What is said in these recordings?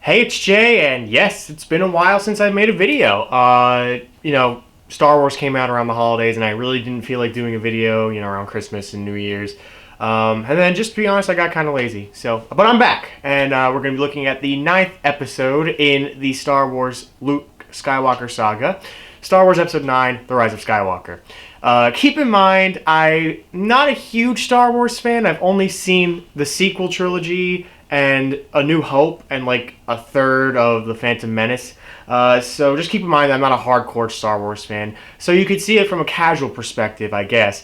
Hey, it's Jay, and yes, it's been a while since I made a video. Star Wars came out around the holidays, and I really didn't feel like doing a video, around Christmas and New Year's. And then, just to be honest, I got kind of lazy. But I'm back, and we're going to be looking at the 9th episode in the Star Wars Luke Skywalker Saga, Star Wars Episode 9, The Rise of Skywalker. Keep in mind, I'm not a huge Star Wars fan. I've only seen the sequel trilogy and A New Hope and like a third of The Phantom Menace. So just keep in mind that I'm not a hardcore Star Wars fan. So you could see it from a casual perspective, I guess.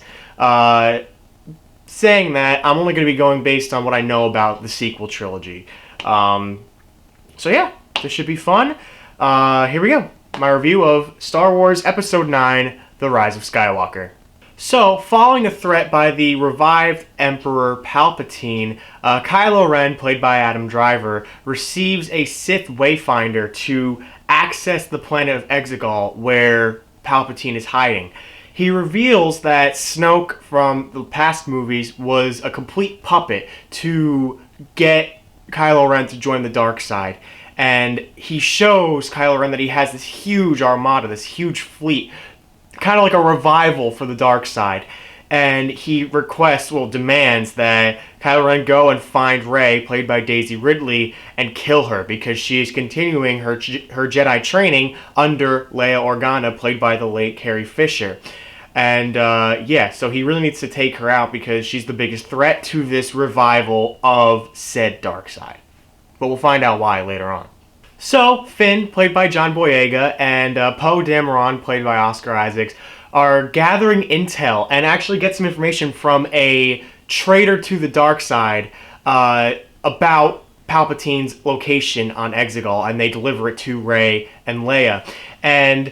Saying that, I'm only going to be going based on what I know about the sequel trilogy. Yeah, this should be fun. Here we go. My review of Star Wars Episode 9, The Rise of Skywalker. So, following a threat by the revived Emperor Palpatine, Kylo Ren, played by Adam Driver, receives a Sith Wayfinder to access the planet of Exegol, where Palpatine is hiding. He reveals that Snoke from the past movies was a complete puppet to get Kylo Ren to join the dark side. And he shows Kylo Ren that he has this huge armada, this huge fleet, kind of like a revival for the dark side. And he demands that Kylo Ren go and find Rey, played by Daisy Ridley, and kill her because she is continuing her Jedi training under Leia Organa, played by the late Carrie Fisher. And so he really needs to take her out because she's the biggest threat to this revival of said dark side. But we'll find out why later on. So, Finn, played by John Boyega, and Poe Dameron, played by Oscar Isaacs, are gathering intel and actually get some information from a traitor to the dark side about Palpatine's location on Exegol, and they deliver it to Rey and Leia. And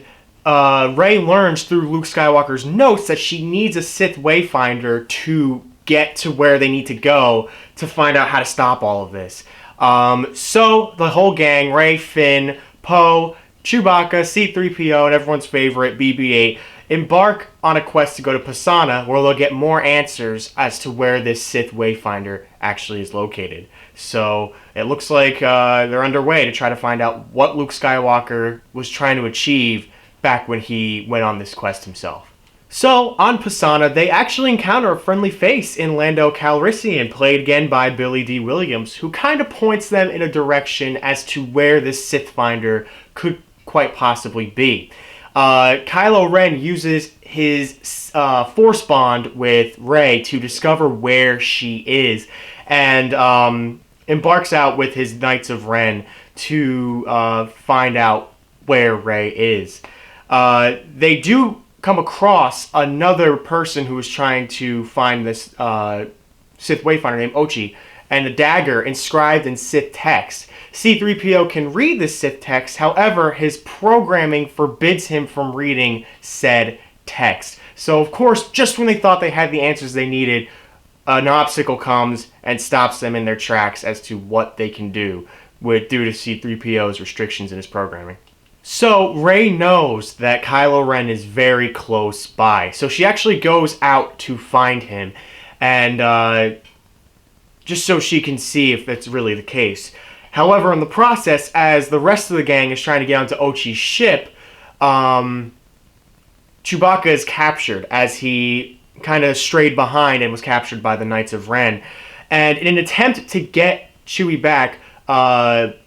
Rey learns through Luke Skywalker's notes that she needs a Sith Wayfinder to get to where they need to go to find out how to stop all of this. So the whole gang, Rey, Finn, Poe, Chewbacca, C-3PO, and everyone's favorite, BB-8, embark on a quest to go to Pasaana, where they'll get more answers as to where this Sith Wayfinder actually is located. So it looks like they're underway to try to find out what Luke Skywalker was trying to achieve back when he went on this quest himself. So, on Pasaana, they actually encounter a friendly face in Lando Calrissian, played again by Billy D. Williams, who kind of points them in a direction as to where this Sith Finder could quite possibly be. Kylo Ren uses his Force Bond with Rey to discover where she is, and embarks out with his Knights of Ren to find out where Rey is. They do come across another person who is trying to find this Sith Wayfinder named Ochi, and a dagger inscribed in Sith text. C-3PO can read this Sith text, however, his programming forbids him from reading said text. So, of course, just when they thought they had the answers they needed, an obstacle comes and stops them in their tracks as to what they can do due to C-3PO's restrictions in his programming. So, Rey knows that Kylo Ren is very close by. So she actually goes out to find him, and just so she can see if that's really the case. However, in the process, as the rest of the gang is trying to get onto Ochi's ship, Chewbacca is captured as he kind of strayed behind and was captured by the Knights of Ren. And in an attempt to get Chewie back,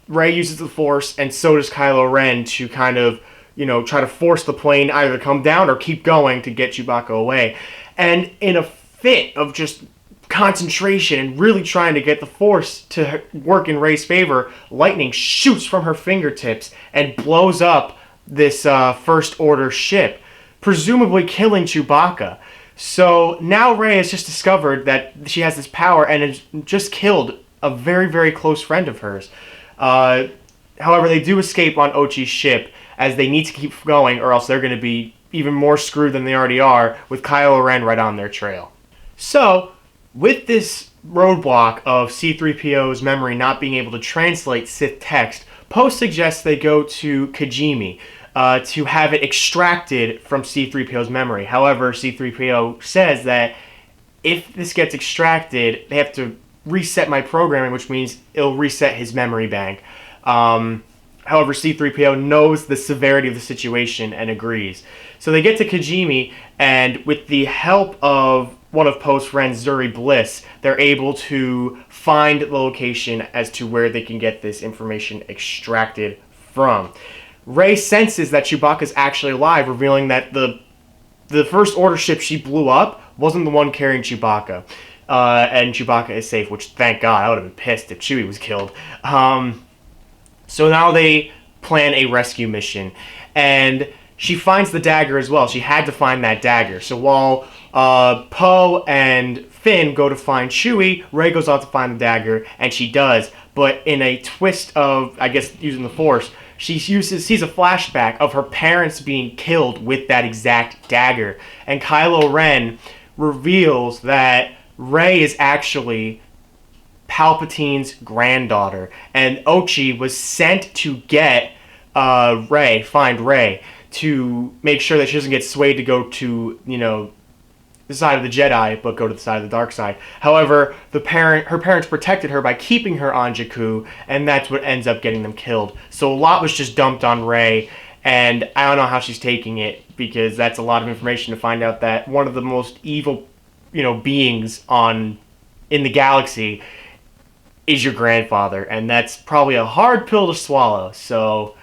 Rey uses the Force, and so does Kylo Ren, to kind of, try to force the plane either to come down or keep going to get Chewbacca away. And in a fit of just concentration and really trying to get the Force to work in Rey's favor, lightning shoots from her fingertips and blows up this First Order ship, presumably killing Chewbacca. So now Rey has just discovered that she has this power and has just killed a very, very close friend of hers. However, they do escape on Ochi's ship, as they need to keep going, or else they're going to be even more screwed than they already are, with Kylo Ren right on their trail. So, with this roadblock of C-3PO's memory not being able to translate Sith text, Poe suggests they go to Kijimi to have it extracted from C-3PO's memory. However, C-3PO says that if this gets extracted, they have to reset my programming, which means it'll reset his memory bank. However, C-3PO knows the severity of the situation and agrees. So they get to Kijimi, and with the help of one of Poe's friends, Zuri Bliss, they're able to find the location as to where they can get this information extracted from. Rey senses that Chewbacca's actually alive, revealing that the First Order ship she blew up wasn't the one carrying Chewbacca. And Chewbacca is safe, which, thank God, I would have been pissed if Chewie was killed. So now they plan a rescue mission, and she finds the dagger as well. She had to find that dagger. So while Poe and Finn go to find Chewie, Rey goes out to find the dagger, and she does. But in a twist of, I guess, using the Force, she sees a flashback of her parents being killed with that exact dagger. And Kylo Ren reveals that Rey is actually Palpatine's granddaughter, and Ochi was sent to get find Rey, to make sure that she doesn't get swayed to go to, the side of the Jedi, but go to the side of the dark side. However, her parents protected her by keeping her on Jakku, and that's what ends up getting them killed. So a lot was just dumped on Rey, and I don't know how she's taking it, because that's a lot of information to find out that one of the most evil, beings in the galaxy is your grandfather, and that's probably a hard pill to swallow. So,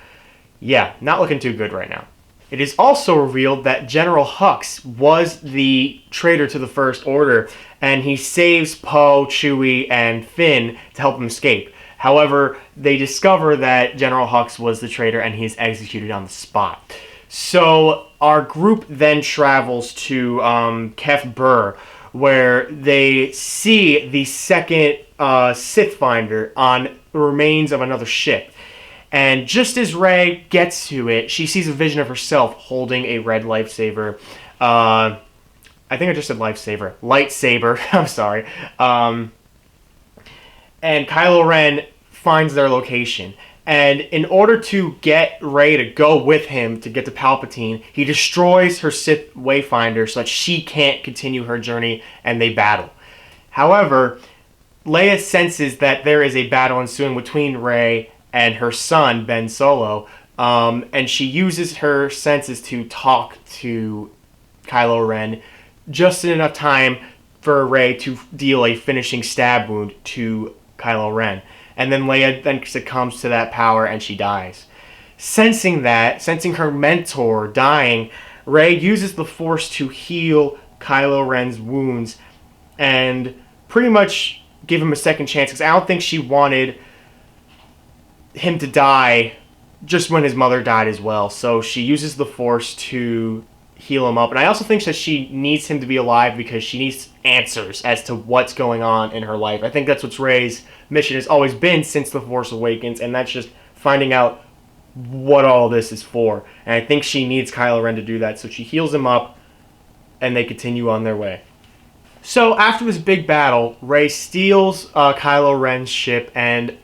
yeah, not looking too good right now. It is also revealed that General Hux was the traitor to the First Order, and he saves Poe, Chewie, and Finn to help them escape. However, they discover that General Hux was the traitor, and he is executed on the spot. So, our group then travels to Kef Bur, where they see the second Sith Finder on the remains of another ship. And just as Rey gets to it, she sees a vision of herself holding a red lightsaber. I think I just said lifesaver. Lightsaber, I'm sorry. And Kylo Ren finds their location. And in order to get Rey to go with him to get to Palpatine, he destroys her Sith Wayfinder so that she can't continue her journey, and they battle. However, Leia senses that there is a battle ensuing between Rey and her son, Ben Solo, and she uses her senses to talk to Kylo Ren just in enough time for Rey to deal a finishing stab wound to Kylo Ren. And then Leia then succumbs to that power and she dies. Sensing her mentor dying, Rey uses the Force to heal Kylo Ren's wounds and pretty much give him a second chance, because I don't think she wanted him to die just when his mother died as well. So she uses the Force to heal him up. And I also think that she needs him to be alive because she needs answers as to what's going on in her life. I think that's what Rey's mission has always been since The Force Awakens, and that's just finding out what all this is for. And I think she needs Kylo Ren to do that. So she heals him up, and they continue on their way. So after this big battle, Rey steals Kylo Ren's ship and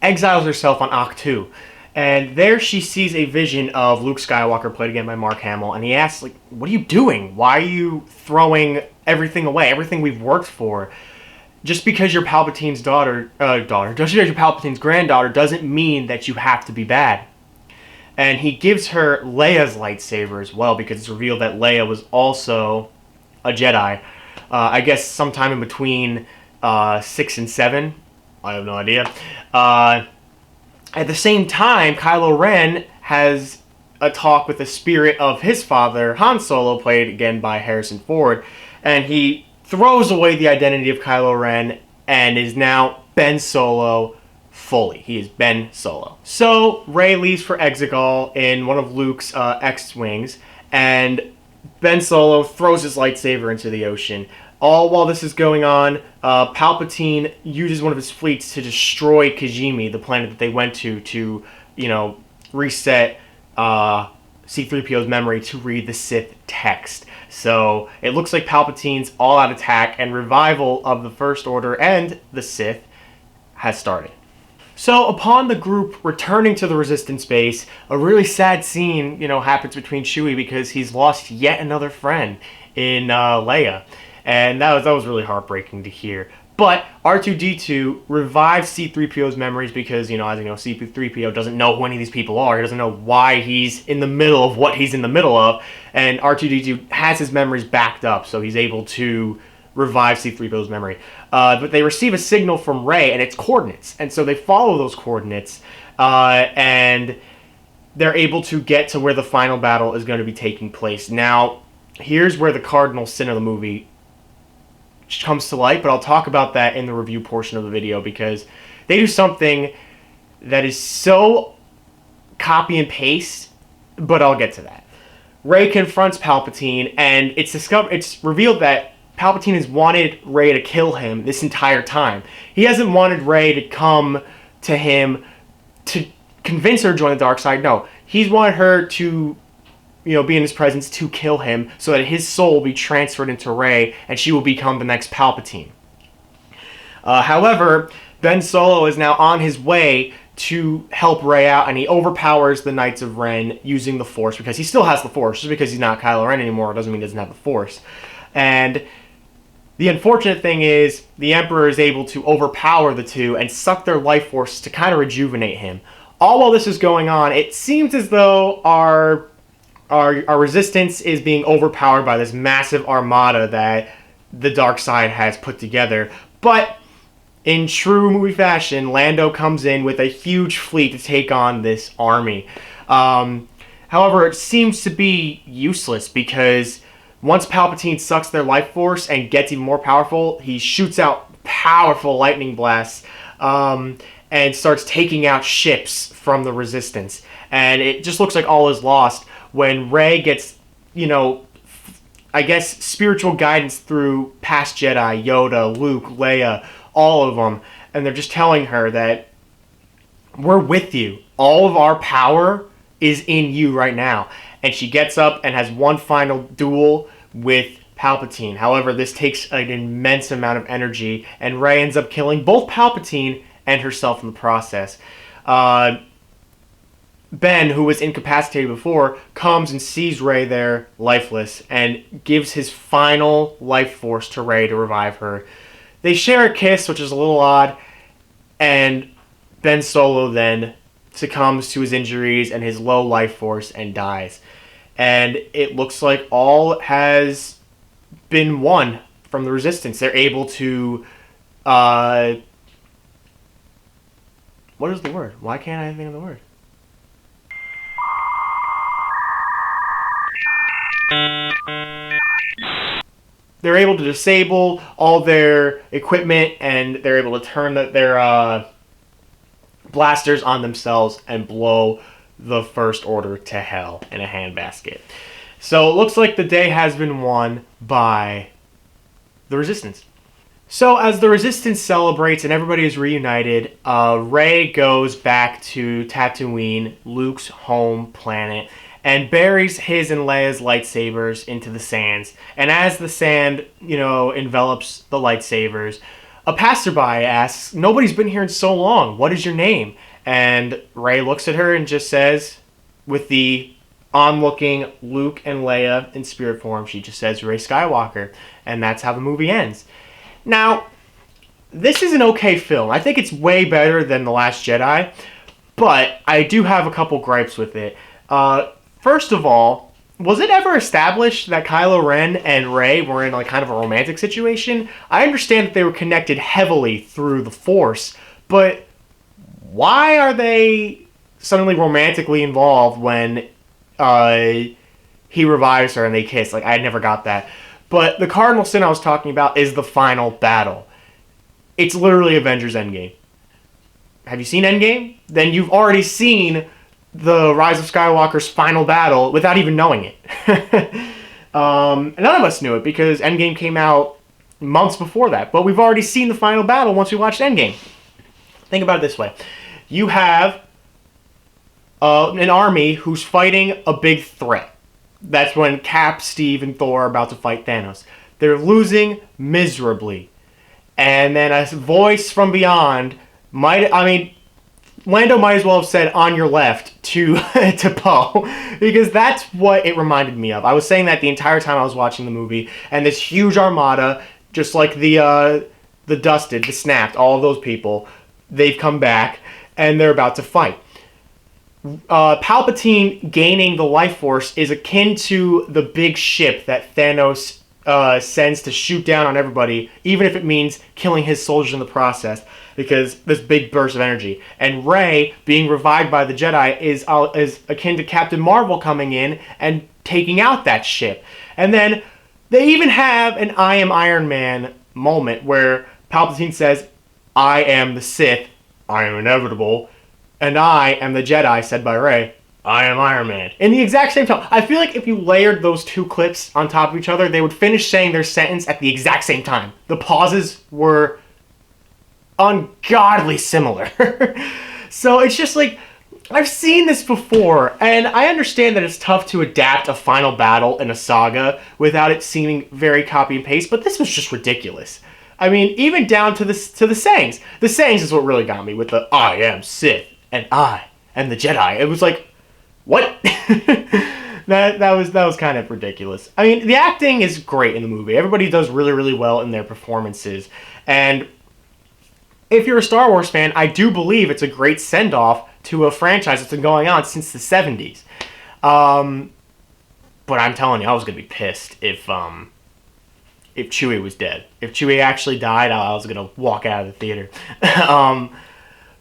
exiles herself on Ahch-To. And there she sees a vision of Luke Skywalker, played again by Mark Hamill, and he asks, what are you doing? Why are you throwing everything away, everything we've worked for? Just because you're Palpatine's just because you're Palpatine's granddaughter doesn't mean that you have to be bad. And he gives her Leia's lightsaber as well, because it's revealed that Leia was also a Jedi. I guess sometime in between 6 and 7. I have no idea. At the same time, Kylo Ren has a talk with the spirit of his father, Han Solo, played again by Harrison Ford, and he throws away the identity of Kylo Ren and is now Ben Solo fully. He is Ben Solo. So Rey leaves for Exegol in one of Luke's X-Wings, and Ben Solo throws his lightsaber into the ocean. All while this is going on, Palpatine uses one of his fleets to destroy Kijimi, the planet that they went to reset C-3PO's memory to read the Sith text. So it looks like Palpatine's all-out attack and revival of the First Order and the Sith has started. So upon the group returning to the Resistance base, a really sad scene, happens between Chewie because he's lost yet another friend in Leia. And that was really heartbreaking to hear. But R2-D2 revives C-3PO's memories because, as you know, C-3PO doesn't know who any of these people are. He doesn't know why he's in the middle of what he's in the middle of. And R2-D2 has his memories backed up, so he's able to revive C-3PO's memory. But they receive a signal from Rey, and it's coordinates. And so they follow those coordinates, and they're able to get to where the final battle is going to be taking place. Now, here's where the cardinal sin of the movie comes to light, but I'll talk about that in the review portion of the video because they do something that is so copy and paste, but I'll get to that. Rey confronts Palpatine, and it's revealed that Palpatine has wanted Rey to kill him this entire time. He hasn't wanted Rey to come to him to convince her to join the dark side. No, he's wanted her to be in his presence to kill him so that his soul will be transferred into Rey and she will become the next Palpatine. However, Ben Solo is now on his way to help Rey out, and he overpowers the Knights of Ren using the Force because he still has the Force. Just because he's not Kylo Ren anymore doesn't mean he doesn't have the Force. And the unfortunate thing is the Emperor is able to overpower the two and suck their life force to kind of rejuvenate him. All while this is going on, it seems as though our resistance is being overpowered by this massive armada that the dark side has put together. But in true movie fashion, Lando comes in with a huge fleet to take on this army. However, it seems to be useless because once Palpatine sucks their life force and gets even more powerful, he shoots out powerful lightning blasts and starts taking out ships from the Resistance. And it just looks like all is lost when Rey gets, I guess, spiritual guidance through past Jedi, Yoda, Luke, Leia, all of them. And they're just telling her that we're with you. All of our power is in you right now. And she gets up and has one final duel with Palpatine. However, this takes an immense amount of energy, and Rey ends up killing both Palpatine and herself in the process. Ben, who was incapacitated before, comes and sees Rey there lifeless and gives his final life force to Rey to revive her. They share a kiss, which is a little odd, and Ben Solo then succumbs to his injuries and his low life force and dies. And it looks like all has been won from the Resistance. They're able to... what is the word? Why can't I think of the word? They're able to disable all their equipment, and they're able to turn their blasters on themselves and blow the First Order to hell in a handbasket. So it looks like the day has been won by the Resistance. So as the Resistance celebrates and everybody is reunited, Rey goes back to Tatooine, Luke's home planet, and buries his and Leia's lightsabers into the sands. And as the sand, envelops the lightsabers, a passerby asks, "Nobody's been here in so long. What is your name?" And Rey looks at her and just says, with the onlooking Luke and Leia in spirit form, she just says, "Rey Skywalker." And that's how the movie ends. Now, this is an okay film. I think it's way better than The Last Jedi, but I do have a couple gripes with it. First of all, was it ever established that Kylo Ren and Rey were in kind of a romantic situation? I understand that they were connected heavily through the Force, but why are they suddenly romantically involved when he revives her and they kiss? I never got that. But the cardinal sin I was talking about is the final battle. It's literally Avengers Endgame. Have you seen Endgame? Then you've already seen the Rise of Skywalker's final battle without even knowing it. None of us knew it because Endgame came out months before that. But we've already seen the final battle once we watched Endgame. Think about it this way. You have an army who's fighting a big threat. That's when Cap, Steve, and Thor are about to fight Thanos. They're losing miserably. And then a voice from beyond Lando might as well have said "on your left" to Poe, because that's what it reminded me of. I was saying that the entire time I was watching the movie, and this huge armada, just like the the Dusted, the Snapped, all of those people, they've come back, and they're about to fight. Palpatine gaining the life force is akin to the big ship that Thanos sends to shoot down on everybody, even if it means killing his soldiers in the process, because this big burst of energy. And Rey being revived by the Jedi is akin to Captain Marvel coming in and taking out that ship. And then they even have an I am Iron Man moment where Palpatine says, I am the Sith, I am inevitable, and I am the Jedi, said by Rey, I am Iron Man. In the exact same time. I feel like if you layered those two clips on top of each other, they would finish saying their sentence at the exact same time. The pauses were ungodly similar. So it's just like, I've seen this before, and I understand that it's tough to adapt a final battle in a saga without it seeming very copy and paste, but this was just ridiculous. I mean, even down to the sayings. The sayings is what really got me with the I am Sith and I am the Jedi. It was like, what? that was kind of ridiculous. I mean, the acting is great in the movie. Everybody does really, really well in their performances. And if you're a Star Wars fan, I do believe it's a great send-off to a franchise that's been going on since the 70s. But I'm telling you, I was going to be pissed if Chewie was dead. If Chewie actually died, I was going to walk out of the theater.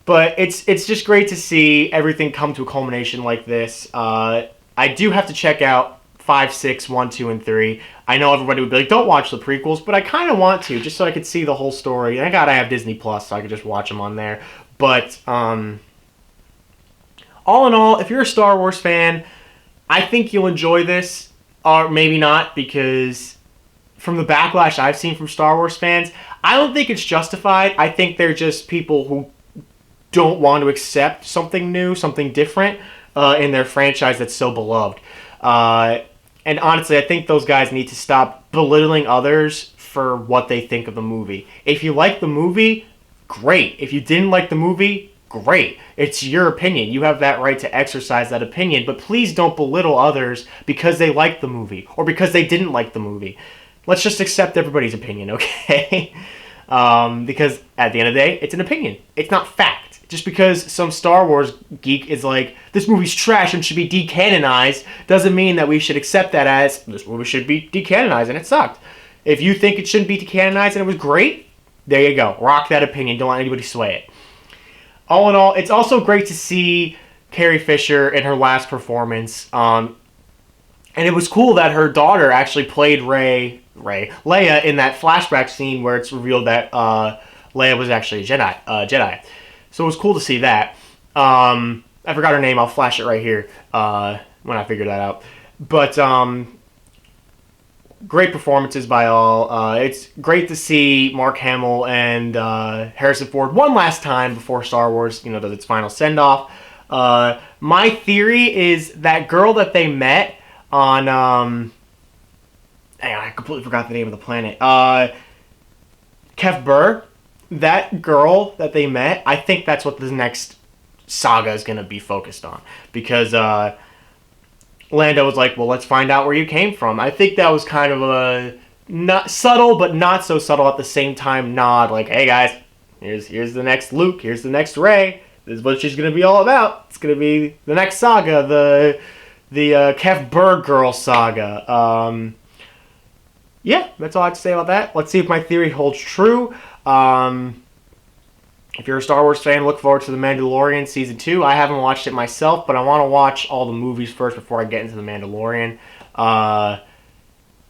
But it's just great to see everything come to a culmination like this. I do have to check out 5, 6, 1, 2, and 3. I know everybody would be like, don't watch the prequels, but I kind of want to, just so I could see the whole story. And I have Disney Plus, so I could just watch them on there. But all in all, if you're a Star Wars fan, I think you'll enjoy this. Or maybe not, because from the backlash I've seen from Star Wars fans, I don't think it's justified. I think they're just people who don't want to accept something new, something different in their franchise that's so beloved. And honestly, I think those guys need to stop belittling others for what they think of the movie. If you like the movie, great. If you didn't like the movie, great. It's your opinion. You have that right to exercise that opinion, but please don't belittle others because they liked the movie or because they didn't like the movie. Let's just accept everybody's opinion, okay? Because at the end of the day, it's an opinion. It's not fact. Just because some Star Wars geek is like, this movie's trash and should be decanonized, doesn't mean that we should accept that as, this movie should be decanonized and it sucked. If you think it shouldn't be decanonized and it was great, there you go. Rock that opinion. Don't let anybody sway it. All in all, it's also great to see Carrie Fisher in her last performance. And it was cool that her daughter actually played Leia in that flashback scene where it's revealed that Leia was actually a Jedi. So it was cool to see that. I forgot her name. I'll flash it right here when I figure that out. But great performances by all. It's great to see Mark Hamill and Harrison Ford one last time before Star Wars, does its final send-off. My theory is that girl that they met on... hang on, I completely forgot the name of the planet. Kef Bir. That girl that they met, I think that's what the next saga is going to be focused on. Because Lando was like, well, let's find out where you came from. I think that was kind of a not subtle, but not so subtle at the same time nod. Like, hey guys, here's the next Luke, here's the next Rey. This is what she's going to be all about. It's going to be the next saga, the Kef Bir girl saga. Yeah, that's all I have to say about that. Let's see if my theory holds true. If you're a Star Wars fan, look forward to The Mandalorian Season 2. I haven't watched it myself, but I want to watch all the movies first before I get into The Mandalorian. Yeah,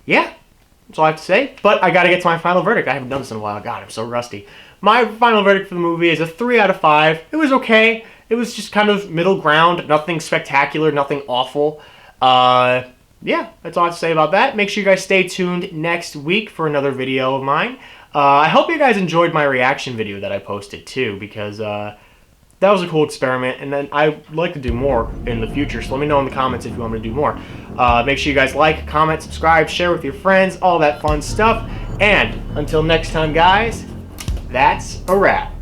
that's all I have to say. But I got to get to my final verdict. I haven't done this in a while. God, I'm so rusty. My final verdict for the movie is a 3 out of 5. It was okay. It was just kind of middle ground. Nothing spectacular. Nothing awful. Yeah, that's all I have to say about that. Make sure you guys stay tuned next week for another video of mine. I hope you guys enjoyed my reaction video that I posted too, because that was a cool experiment, and then I'd like to do more in the future, so let me know in the comments if you want me to do more. Make sure you guys like, comment, subscribe, share with your friends, all that fun stuff, and until next time guys, that's a wrap.